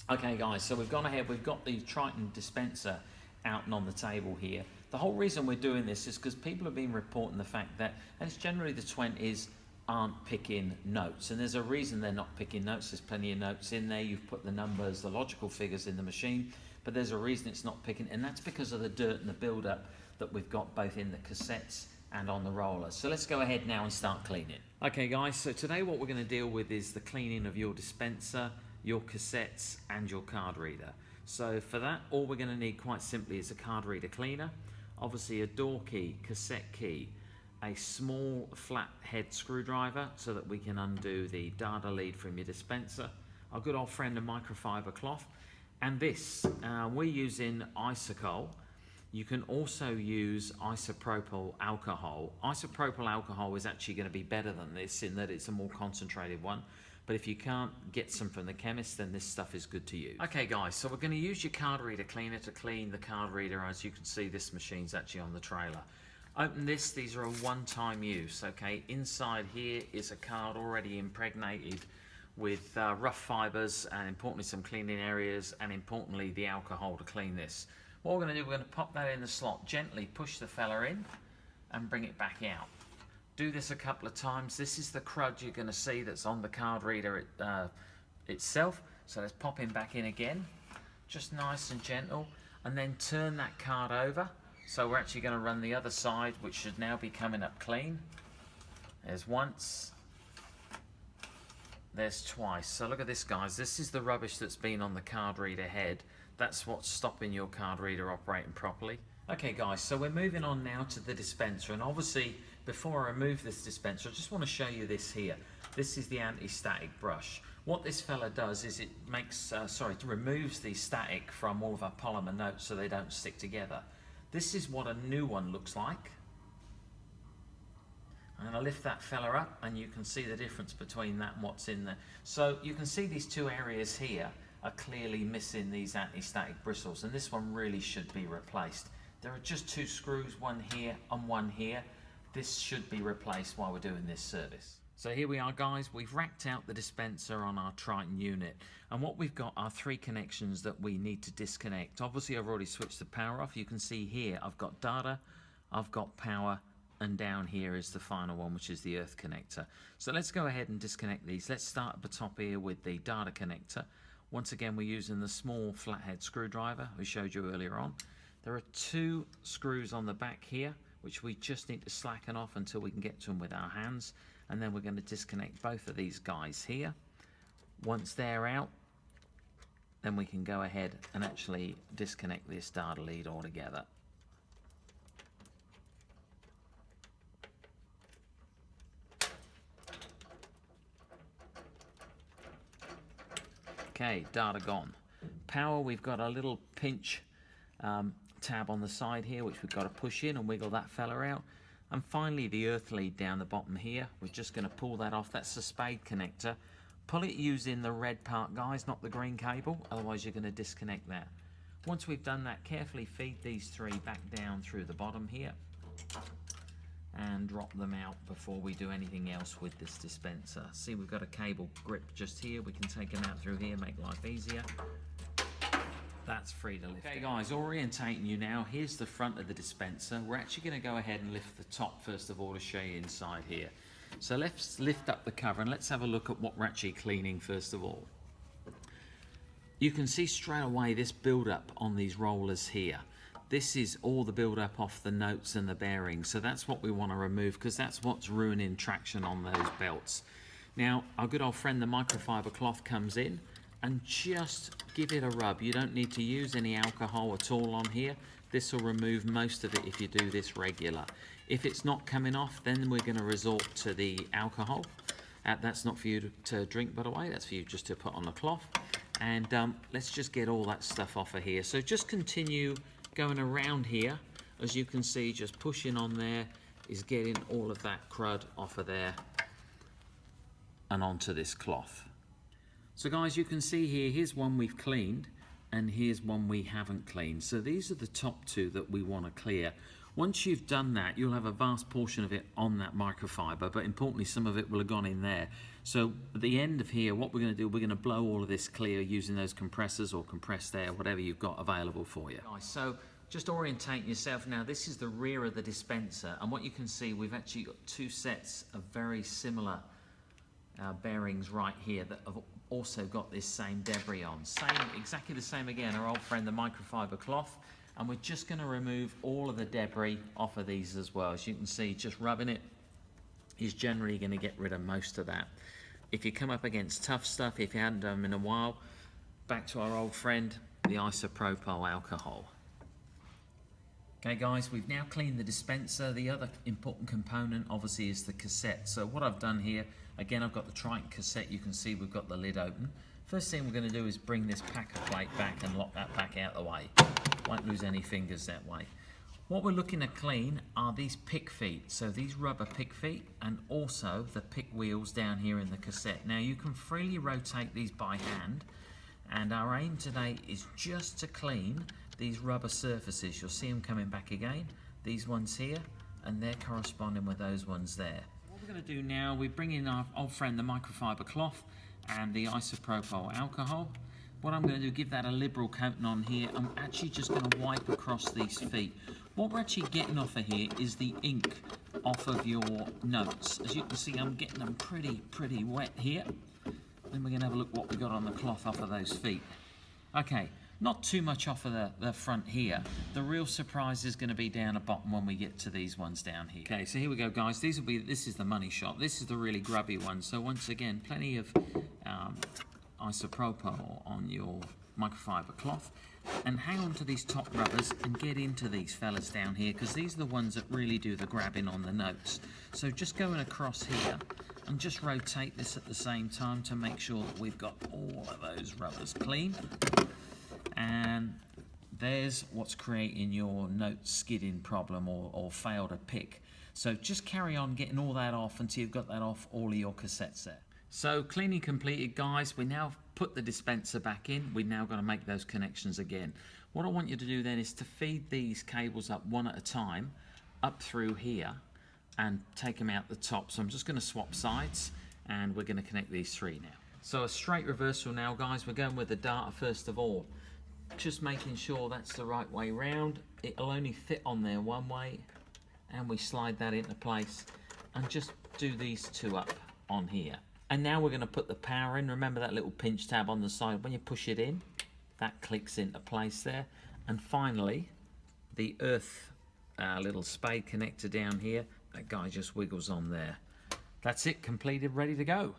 Okay guys, so we've gone ahead, we've got the Triton dispenser out and on the table here. The whole reason we're doing this is because people have been reporting the fact that, and it's generally the 20s aren't picking notes, and there's a reason they're not picking notes. There's plenty of notes in there, you've put the numbers, the logical figures in the machine, but there's a reason it's not picking, and that's because of the dirt and the build-up that we've got both in the cassettes and on the roller. So let's go ahead now and start cleaning. Okay guys, so today what we're going to deal with is the cleaning of your dispenser, your cassettes and your card reader. So for that, all we're going to need quite simply is a card reader cleaner, obviously a door key, cassette key, a small flat head screwdriver so that we can undo the data lead from your dispenser, our good old friend a microfiber cloth, and this, we're using isocol. You can also use isopropyl alcohol. Isopropyl alcohol is actually going to be better than this in that it's a more concentrated one. But if you can't get some from the chemist, then this stuff is good to use. Okay guys, so we're going to use your card reader cleaner to clean the card reader. As you can see, this machine's actually on the trailer. Open this, these are a one-time use, okay? Inside here is a card already impregnated with rough fibers and importantly some cleaning areas and importantly the alcohol to clean this. What we're going to do, we're going to pop that in the slot, gently push the fella in and bring it back out. Do this a couple of times. This is the crud you're going to see that's on the card reader itself. So let's pop him back in again, just nice and gentle, and then turn that card over. So we're actually going to run the other side, which should now be coming up clean. There's once, there's twice. So look at this guys, this is the rubbish that's been on the card reader head. That's what's stopping your card reader operating properly. Okay guys, so we're moving on now to the dispenser, and obviously before I remove this dispenser I just want to show you this here. This is the anti-static brush. What this fella does is it makes, removes the static from all of our polymer notes so they don't stick together. This is what a new one looks like. I'm going to lift that fella up and you can see the difference between that and what's in there. So you can see these two areas here are clearly missing these anti-static bristles, and this one really should be replaced. There are just two screws, one here and one here. This should be replaced while we're doing this service. So here we are guys, we've racked out the dispenser on our Triton unit, and what we've got are three connections that we need to disconnect. Obviously I've already switched the power off. You can see here I've got data, I've got power, and down here is the final one, which is the earth connector. So let's go ahead and disconnect these. Let's start at the top here with the data connector. Once again, we're using the small flathead screwdriver we showed you earlier on. There are two screws on the back here, which we just need to slacken off until we can get to them with our hands. And then we're going to disconnect both of these guys here. Once they're out, then we can go ahead and actually disconnect this data lead altogether. Okay, data gone. Power, we've got a little pinch tab on the side here, which we've got to push in and wiggle that fella out. And finally, the earth lead down the bottom here. We're just going to pull that off. That's the spade connector. Pull it using the red part, guys, not the green cable. Otherwise, you're going to disconnect that. Once we've done that, carefully feed these three back down through the bottom here and drop them out before we do anything else with this dispenser. See, we've got a cable grip just here. We can take them out through here, make life easier. That's free to lift. Okay guys, orientating you now. Here's the front of the dispenser. We're actually going to go ahead and lift the top first of all to show you inside here. So let's lift up the cover and let's have a look at what we're actually cleaning first of all. You can see straight away this build-up on these rollers here. This is all the build-up off the notes and the bearings, so that's what we want to remove because that's what's ruining traction on those belts. Now, our good old friend the microfiber cloth comes in and just give it a rub. You don't need to use any alcohol at all on here. This will remove most of it if you do this regular. If it's not coming off, then we're going to resort to the alcohol. That's not for you to drink, by the way. That's for you just to put on the cloth. And let's just get all that stuff off of here. So just continue going around here. As you can see, just pushing on there is getting all of that crud off of there and onto this cloth. So guys, you can see here, here's one we've cleaned and here's one we haven't cleaned. So these are the top two that we want to clear. Once you've done that, you'll have a vast portion of it on that microfiber, but importantly, some of it will have gone in there. So at the end of here, what we're going to do, we're going to blow all of this clear using those compressors or compressed air, whatever you've got available for you. Nice. So just orientate yourself now. This is the rear of the dispenser, and what you can see, we've actually got two sets of very similar bearings right here that have also got this same debris on. Exactly the same again, our old friend, the microfiber cloth. And we're just going to remove all of the debris off of these as well. As you can see, just rubbing it is generally going to get rid of most of that. If you come up against tough stuff, if you hadn't done them in a while, back to our old friend, the isopropyl alcohol. Okay guys, we've now cleaned the dispenser. The other important component obviously is the cassette. So what I've done here, again, I've got the Triton cassette. You can see we've got the lid open. First thing we're going to do is bring this packer plate back and lock that back out of the way. Won't lose any fingers that way. What we're looking to clean are these pick feet. So these rubber pick feet and also the pick wheels down here in the cassette. Now you can freely rotate these by hand, and our aim today is just to clean these rubber surfaces. You'll see them coming back again. These ones here, and they're corresponding with those ones there. What we're going to do now, we bring in our old friend, the microfiber cloth and the isopropyl alcohol. What I'm going to do, give that a liberal coating on here. I'm actually just going to wipe across these feet. What we're actually getting off of here is the ink off of your notes. As you can see, I'm getting them pretty wet here. Then we're going to have a look what we got on the cloth off of those feet. Okay, not too much off of the front here. The real surprise is going to be down the bottom when we get to these ones down here. Okay, so here we go, guys. This is the money shot. This is the really grubby one. So once again, plenty of isopropyl on your microfiber cloth, and hang on to these top rubbers and get into these fellas down here, because these are the ones that really do the grabbing on the notes. So just going across here and just rotate this at the same time to make sure that we've got all of those rubbers clean. And there's what's creating your note skidding problem or fail to pick. So just carry on getting all that off until you've got that off all of your cassettes there. So cleaning completed, guys. We now put the dispenser back in. We've now got to make those connections again. What I want you to do then is to feed these cables up one at a time up through here and take them out the top. So I'm just going to swap sides and we're going to connect these three now. So a straight reversal now, guys. We're going with the data first of all. Just making sure that's the right way round. It'll only fit on there one way, and we slide that into place and just do these two up on here. And now we're going to put the power in. Remember that little pinch tab on the side. When you push it in, that clicks into place there. And finally, the earth little spade connector down here, that guy just wiggles on there. That's it, completed, ready to go.